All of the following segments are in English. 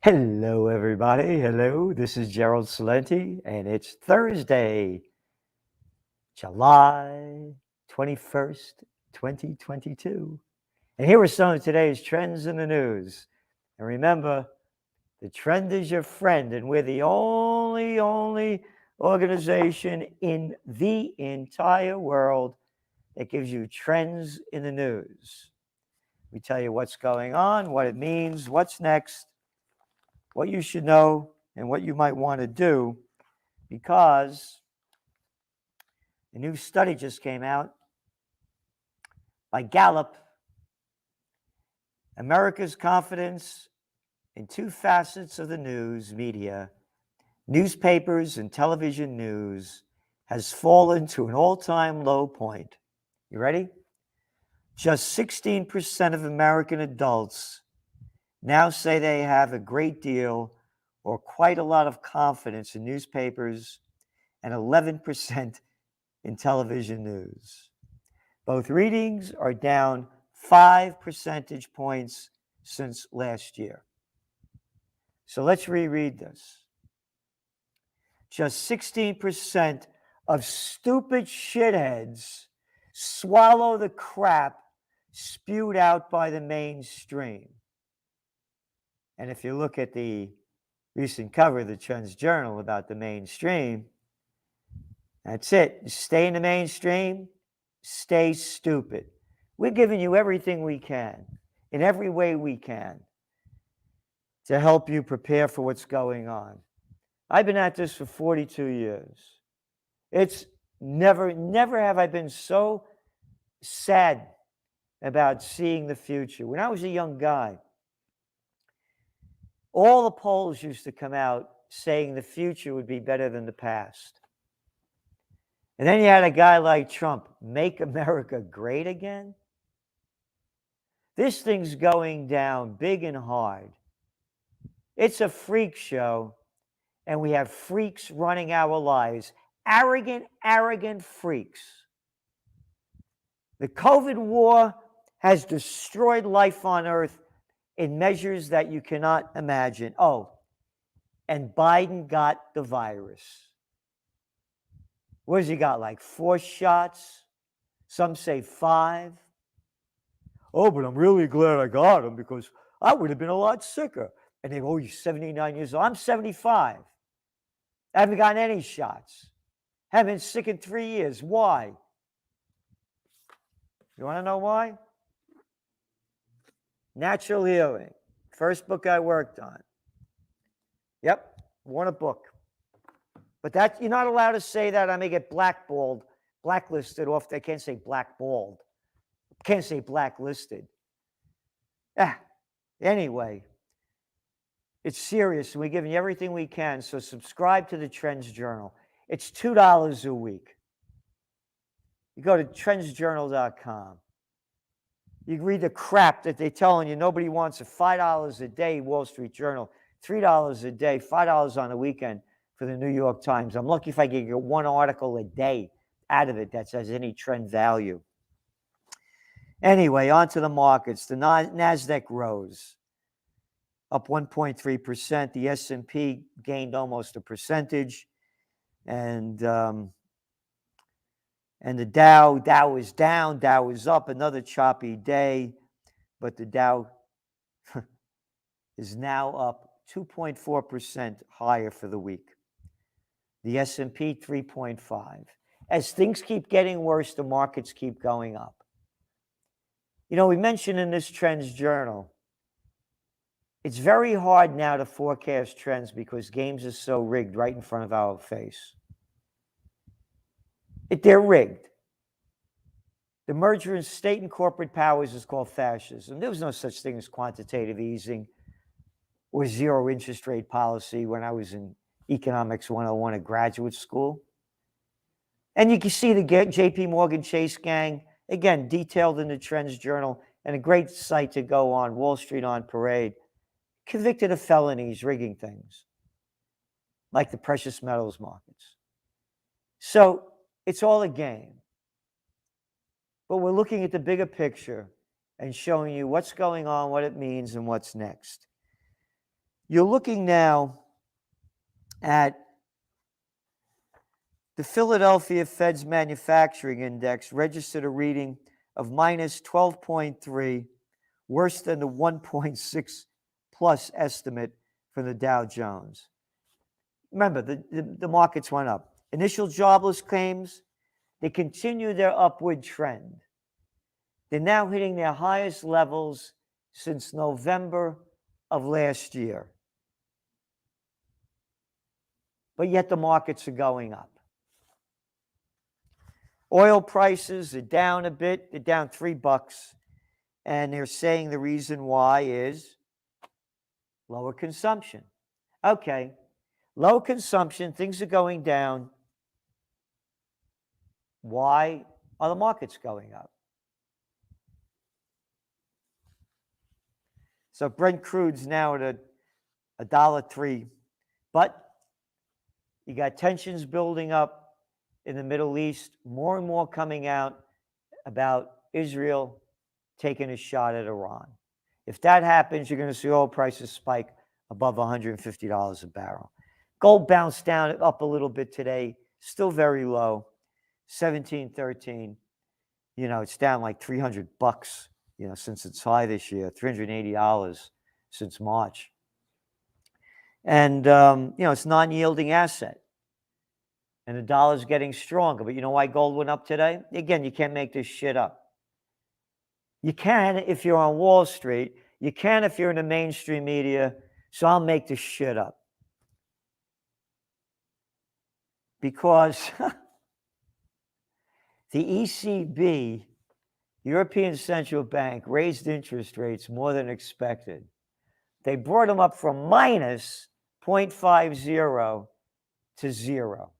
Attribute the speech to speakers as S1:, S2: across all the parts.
S1: Hello, everybody. Hello, this is Gerald Salenti, and it's Thursday, July 21st, 2022. And here are some of today's trends in the news. And remember, the trend is your friend, and we're the only organization in the entire world that gives you trends in the news. We tell you what's going on, what it means, what's next, what you should know, and what you might want to do, because a new study just came out by Gallup. America's confidence in two facets of the news media, newspapers and television news, has fallen to an all-time low point. You ready? Just 16% of American adults now say they have a great deal or quite a lot of confidence in newspapers, and 11% in television news. Both readings are down 5 percentage points since last year. So let's reread this. Just 16% of stupid shitheads swallow the crap spewed out by the mainstream. And if you look at the recent cover of the Trends Journal about the mainstream, that's it. Stay in the mainstream, stay stupid. We're giving you everything we can, in every way we can, to help you prepare for what's going on. I've been at this for 42 years. It's never have I been so sad about seeing the future. When I was a young guy, all the polls used to come out saying the future would be better than the past. And then you had a guy like Trump, make America great again. This thing's going down big and hard. It's a freak show, and we have freaks running our lives. Arrogant freaks. The COVID war has destroyed life on Earth in measures that you cannot imagine. Oh, and Biden got the virus. What has he got, like 4 shots? Some say 5. Oh, but I'm really glad I got him because I would have been a lot sicker. And they go, oh, you're 79 years old. I'm 75. I haven't gotten any shots. Haven't been sick in 3 years. Why? You want to know why? Natural healing. First book I worked on. Yep, won a book. But that you're not allowed to say that. I may get blacklisted off. I can't say blackballed. Can't say blacklisted. Anyway, it's serious, and we're giving you everything we can. So subscribe to the Trends Journal. It's $2 a week. You go to trendsjournal.com. You read the crap that they're telling you. Nobody wants it. $5 a day, Wall Street Journal. $3 a day, $5 on the weekend for the New York Times. I'm lucky if I can get one article a day out of it that has any trend value. Anyway, on to the markets. The NASDAQ rose, up 1.3%. The S&P gained almost a percentage. And the Dow is down. Dow is up. Another choppy day. But the Dow is now up 2.4% higher for the week. The S&P 3.5. As things keep getting worse, the markets keep going up. You know, we mentioned in this Trends Journal, it's very hard now to forecast trends because games are so rigged right in front of our face. They're rigged. The merger of state and corporate powers is called fascism. There was no such thing as quantitative easing or zero interest rate policy when I was in Economics 101 at graduate school. And you can see the JP Morgan Chase gang, again, detailed in the Trends Journal, and a great site to go on, Wall Street on Parade, convicted of felonies, rigging things, like the precious metals markets. So it's all a game. But we're looking at the bigger picture and showing you what's going on, what it means, and what's next. You're looking now at the Philadelphia Fed's manufacturing index registered a reading of minus 12.3, worse than the 1.6 plus estimate for the Dow Jones. Remember, the markets went up. Initial jobless claims, they continue their upward trend. They're now hitting their highest levels since November of last year. But yet the markets are going up. Oil prices are down a bit. They're down $3. And they're saying the reason why is lower consumption. Okay, low consumption, things are going down. Why are the markets going up? So Brent crude's now at $1.03, but you got tensions building up in the Middle East, more and more coming out about Israel taking a shot at Iran. If that happens, you're going to see oil prices spike above $150 a barrel. Gold bounced down up a little bit today, still very low, 1713. You know, it's down like $300, you know, since its high this year, $380 since March. And, you know, it's non-yielding asset. And the dollar's getting stronger. But you know why gold went up today? Again, you can't make this shit up. You can if you're on Wall Street. You can if you're in the mainstream media. So I'll make this shit up. Because the ECB, European Central Bank, raised interest rates more than expected. They brought them up from minus 0.50 to 0.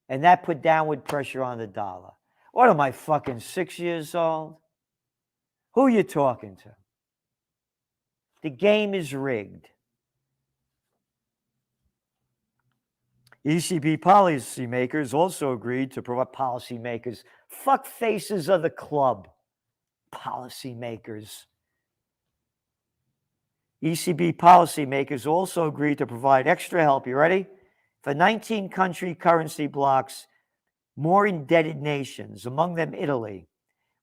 S1: And that put downward pressure on the dollar. What am I, fucking 6 years old? Who are you talking to? The game is rigged. ECB policymakers also agreed to provide policymakers. Fuck faces of the club. Policymakers. ECB policymakers also agreed to provide extra help, you ready? For 19 country currency blocks, more indebted nations, among them Italy,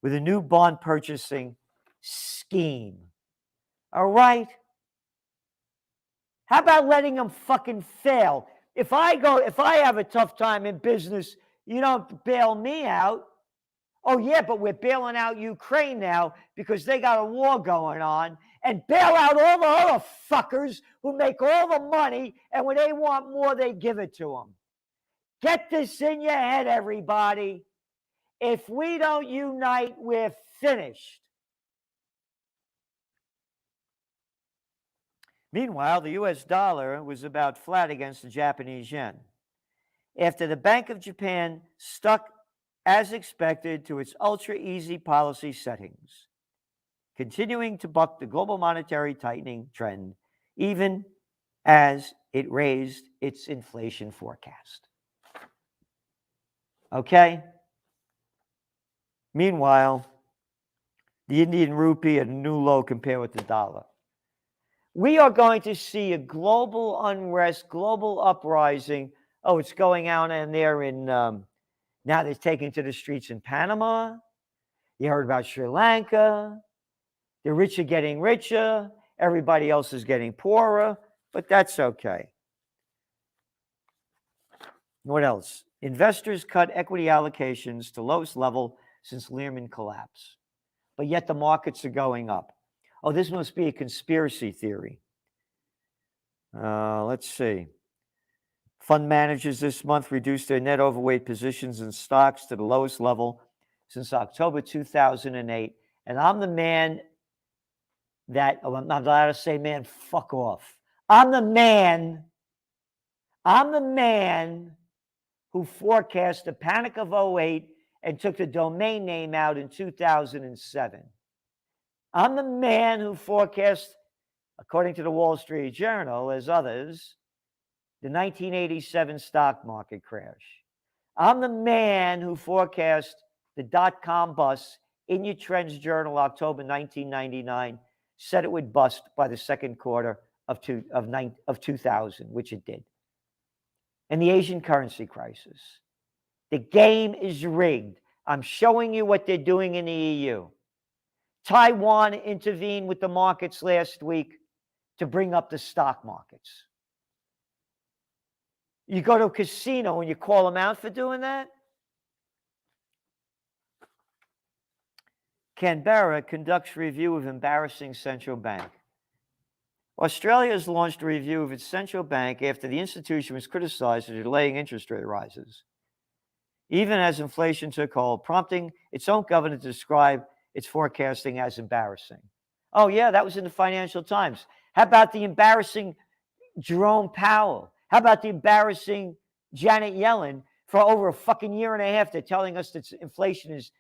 S1: with a new bond purchasing scheme. All right? How about letting them fucking fail? If I have a tough time in business, you don't bail me out. Oh, yeah, but we're bailing out Ukraine now because they got a war going on, and bail out all the other fuckers who make all the money, and when they want more, they give it to them. Get this in your head, everybody. If we don't unite, we're finished. Meanwhile, the US dollar was about flat against the Japanese yen. After the Bank of Japan stuck as expected to its ultra-easy policy settings, continuing to buck the global monetary tightening trend, even as it raised its inflation forecast. Okay? Meanwhile, the Indian rupee at a new low compared with the dollar. We are going to see a global unrest, global uprising. Oh, it's going out and there in, now they're taking to the streets in Panama. You heard about Sri Lanka. The rich are getting richer. Everybody else is getting poorer, but that's okay. What else? Investors cut equity allocations to lowest level since Lehman collapse, but yet the markets are going up. Oh, this must be a conspiracy theory. Let's see. Fund managers this month reduced their net overweight positions in stocks to the lowest level since October 2008. And I'm the man that, I'm not allowed to say man, fuck off. I'm the man who forecast the panic of 08 and took the domain name out in 2007. I'm the man who forecast, according to the Wall Street Journal, as others, the 1987 stock market crash. I'm the man who forecast the dot-com bust in your Trends Journal, October 1999, said it would bust by the second quarter of 2000, which it did. And the Asian currency crisis. The game is rigged. I'm showing you what they're doing in the EU. Taiwan intervened with the markets last week to bring up the stock markets. You go to a casino and you call them out for doing that? Canberra conducts review of embarrassing central bank. Australia has launched a review of its central bank after the institution was criticized for delaying interest rate rises, even as inflation took hold, prompting its own governor to describe its forecasting as embarrassing. Oh, yeah, that was in the Financial Times. How about the embarrassing Jerome Powell? How about the embarrassing Janet Yellen for over a fucking year and a half? They're telling us that inflation is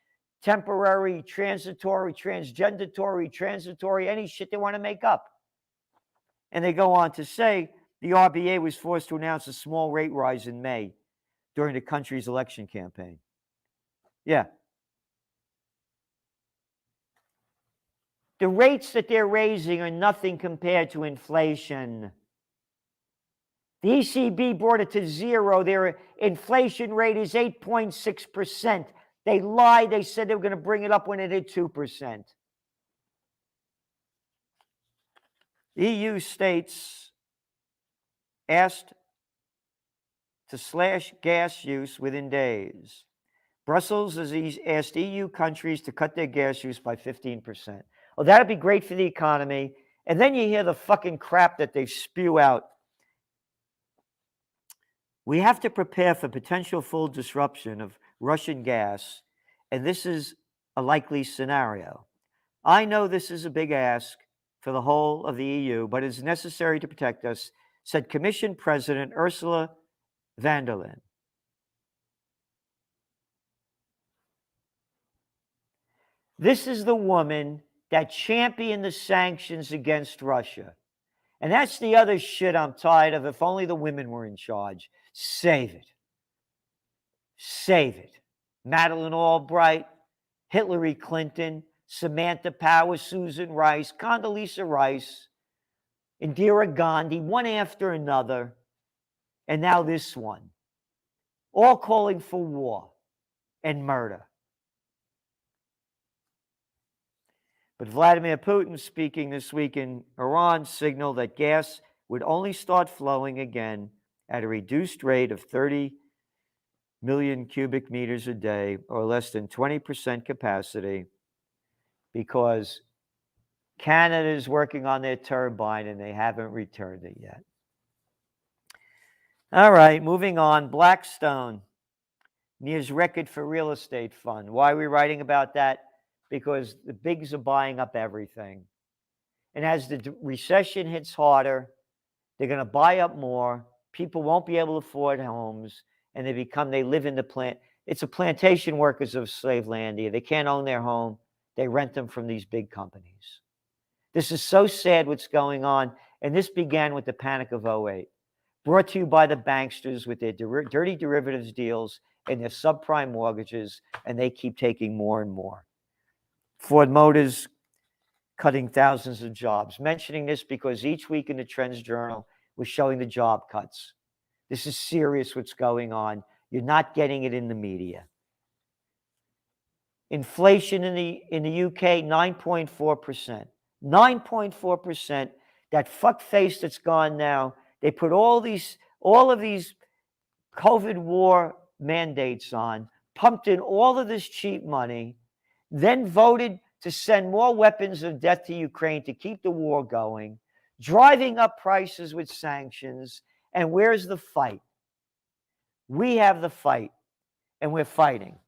S1: temporary, transitory, transitory, any shit they want to make up. And they go on to say the RBA was forced to announce a small rate rise in May during the country's election campaign. Yeah. The rates that they're raising are nothing compared to inflation. The ECB brought it to zero. Their inflation rate is 8.6%. They lied. They said they were going to bring it up when it hit 2%. EU states asked to slash gas use within days. Brussels has asked EU countries to cut their gas use by 15%. Well, that'd be great for the economy. And then you hear the fucking crap that they spew out. We have to prepare for potential full disruption of Russian gas, and this is a likely scenario. I know this is a big ask for the whole of the EU, but it's necessary to protect us, said Commission President Ursula von der Leyen. This is the woman that championed the sanctions against Russia. And that's the other shit I'm tired of. If only the women were in charge. Save it. Save it. Madeleine Albright, Hillary Clinton, Samantha Power, Susan Rice, Condoleezza Rice, Indira Gandhi, one after another, and now this one. All calling for war and murder. But Vladimir Putin, speaking this week in Iran, signaled that gas would only start flowing again at a reduced rate of 30 million cubic meters a day, or less than 20% capacity, because Canada is working on their turbine and they haven't returned it yet. All right, moving on. Blackstone nears record for real estate fund. Why are we writing about that? Because the bigs are buying up everything. And as the recession hits harder, they're going to buy up more. People won't be able to afford homes, and they live in the plant. It's a plantation workers of slave land here. They can't own their home. They rent them from these big companies. This is so sad what's going on, and this began with the panic of 2008. Brought to you by the banksters with their dirty derivatives deals and their subprime mortgages, and they keep taking more and more. Ford Motors cutting thousands of jobs. Mentioning this because each week in the Trends Journal, we're showing the job cuts. This is serious what's going on. You're not getting it in the media. Inflation in the UK, 9.4%. 9.4%. That fuckface that's gone now, they put all of these COVID war mandates on, pumped in all of this cheap money, then voted to send more weapons of death to Ukraine to keep the war going, driving up prices with sanctions. And where's the fight? We have the fight, and we're fighting.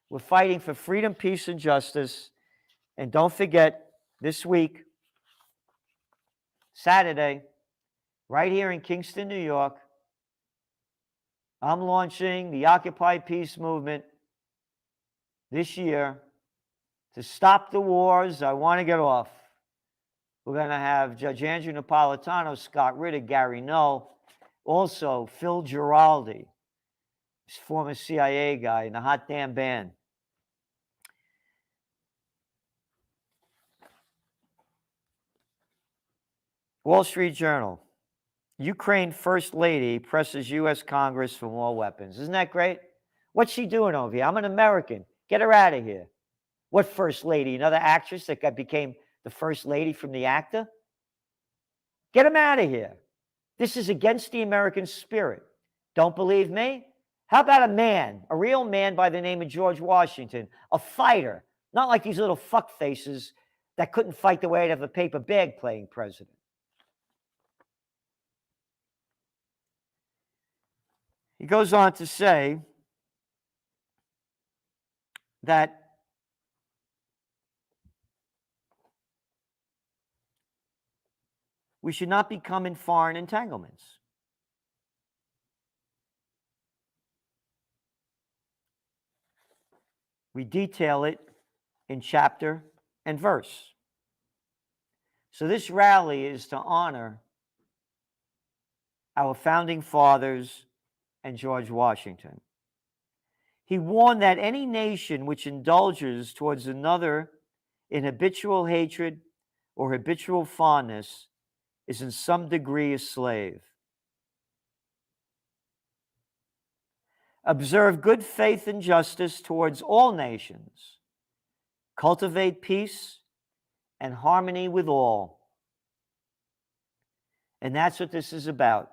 S1: We're fighting for freedom, peace, and justice. And don't forget, this week, Saturday, right here in Kingston, New York, I'm launching the Occupy Peace movement this year to stop the wars. I want to get off. We're going to have Judge Andrew Napolitano, Scott Ritter, Gary Null, also Phil Giraldi, former CIA guy in the Hot Damn Band. Wall Street Journal. Ukraine First Lady presses U.S. Congress for more weapons. Isn't that great? What's she doing over here? I'm an American. Get her out of here. What First Lady? Another actress that became the First Lady from the actor? Get him out of here. This is against the American spirit. Don't believe me? How about a man, a real man by the name of George Washington, a fighter, not like these little fuck faces that couldn't fight their way out of a paper bag playing president. He goes on to say that we should not become in foreign entanglements. We detail it in chapter and verse. So this rally is to honor our founding fathers and George Washington. He warned that any nation which indulges towards another in habitual hatred or habitual fondness is in some degree a slave. Observe good faith and justice towards all nations. Cultivate peace and harmony with all. And that's what this is about.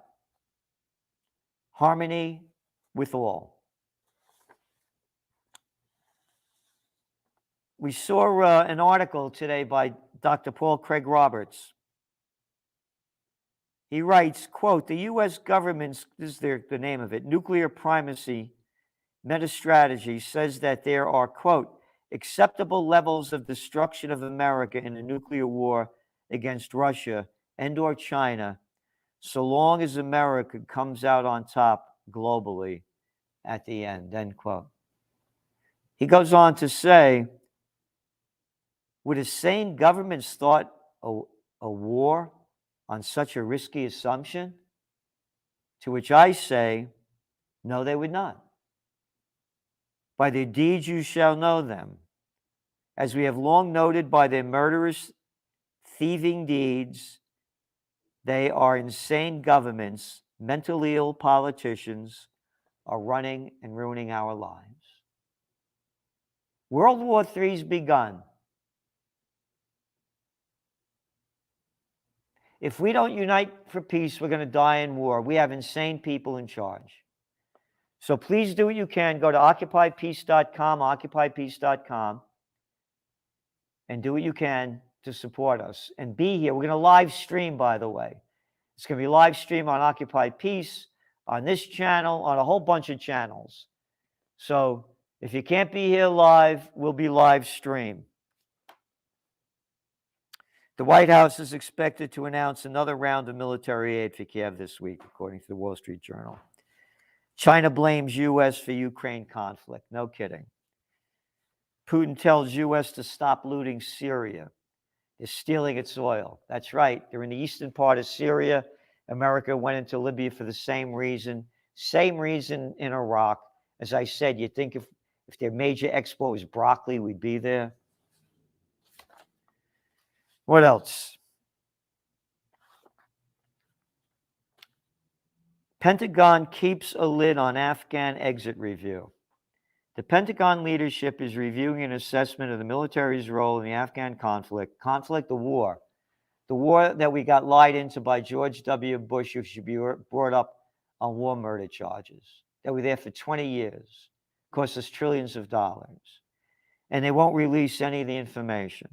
S1: Harmony with all. We saw an article today by Dr. Paul Craig Roberts. He writes, quote, the U.S. government's, this is the name of it, nuclear primacy meta-strategy says that there are, quote, acceptable levels of destruction of America in a nuclear war against Russia and or China, so long as America comes out on top globally at the end, end quote. He goes on to say, would a sane government start a war on such a risky assumption? To which I say, no, they would not. By their deeds you shall know them. As we have long noted, by their murderous, thieving deeds, they are insane governments, mentally ill politicians are running and ruining our lives. World War III's begun. If we don't unite for peace, we're going to die in war. We have insane people in charge. So please do what you can. Go to occupypeace.com, occupypeace.com, and do what you can to support us. And be here. We're going to live stream, by the way. It's going to be live stream on Occupy Peace, on this channel, on a whole bunch of channels. So if you can't be here live, we'll be live stream. The White House is expected to announce another round of military aid for Kiev this week, according to the Wall Street Journal. China blames U.S. for Ukraine conflict. No kidding. Putin tells U.S. to stop looting Syria. They're stealing its oil. That's right. They're in the eastern part of Syria. America went into Libya for the same reason in Iraq. As I said, you'd think if their major export was broccoli, we'd be there. What else? Pentagon keeps a lid on Afghan exit review. The Pentagon leadership is reviewing an assessment of the military's role in the Afghan conflict, the war that we got lied into by George W. Bush, who should be brought up on war murder charges, that were there for 20 years, cost us trillions of dollars, and they won't release any of the information.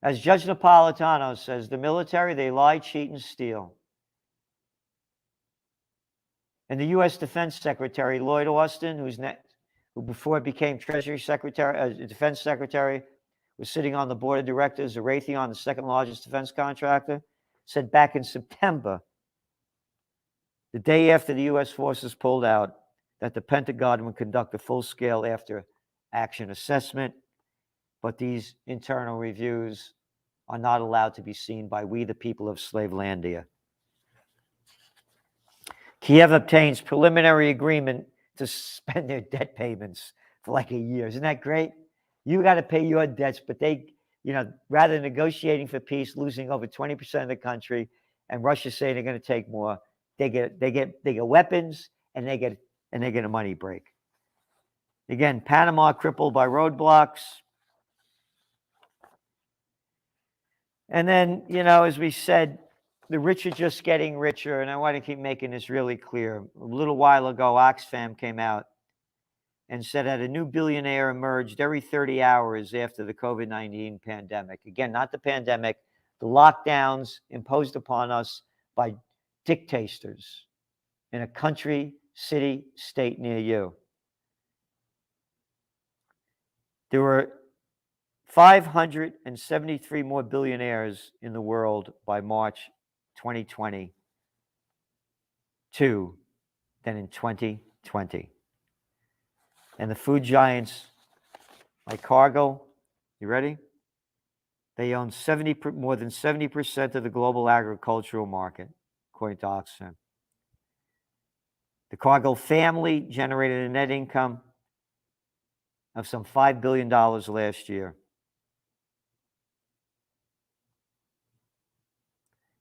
S1: As Judge Napolitano says, the military, they lie, cheat, and steal. And the U.S. Defense Secretary, Lloyd Austin, who before became Treasury Secretary, Defense Secretary, was sitting on the board of directors of Raytheon, the second largest defense contractor, said back in September, the day after the U.S. forces pulled out, that the Pentagon would conduct a full-scale after-action assessment, but these internal reviews are not allowed to be seen by we, the people of Slavelandia. Kiev obtains preliminary agreement to suspend their debt payments for like a year. Isn't that great? You got to pay your debts, but they rather than negotiating for peace, losing over 20% of the country, and Russia saying they're going to take more, they get weapons, and they get a money break. Again, Panama crippled by roadblocks. And then, as we said, the rich are just getting richer, and I want to keep making this really clear. A little while ago, Oxfam came out and said that a new billionaire emerged every 30 hours after the COVID-19 pandemic. Again, not the pandemic, the lockdowns imposed upon us by dictators in a country, city, state near you. There were 573 more billionaires in the world by March 2022 than in 2020. And the food giants like Cargill, you ready? They own more than 70% of the global agricultural market, according to Oxfam. The Cargill family generated a net income of some $5 billion last year.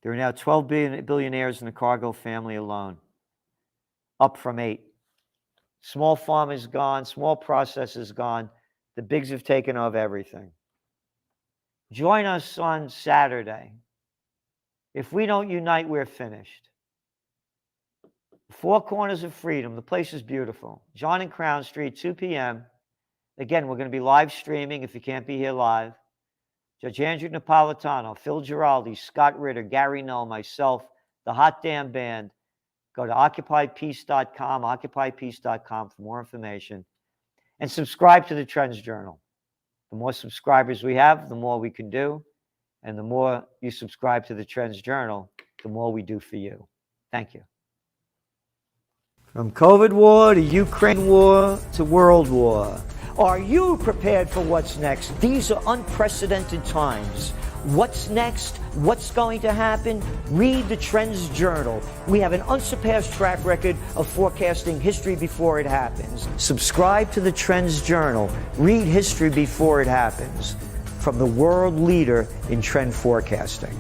S1: There are now 12 billionaires in the Cargill family alone, up from 8. Small farmers gone, small processors gone. The bigs have taken over everything. Join us on Saturday. If we don't unite, we're finished. Four Corners of Freedom. The place is beautiful. John and Crown Street, 2 p.m. Again, we're going to be live streaming if you can't be here live. Judge Andrew Napolitano, Phil Giraldi, Scott Ritter, Gary Null, myself, the Hot Damn Band. Go to OccupyPeace.com, OccupyPeace.com for more information. And subscribe to the Trends Journal. The more subscribers we have, the more we can do. And the more you subscribe to the Trends Journal, the more we do for you. Thank you. From COVID war to Ukraine war to world war. Are you prepared for what's next? These are unprecedented times. What's next? What's going to happen? Read the Trends Journal. We have an unsurpassed track record of forecasting history before it happens. Subscribe to the Trends Journal. Read history before it happens. From the world leader in trend forecasting.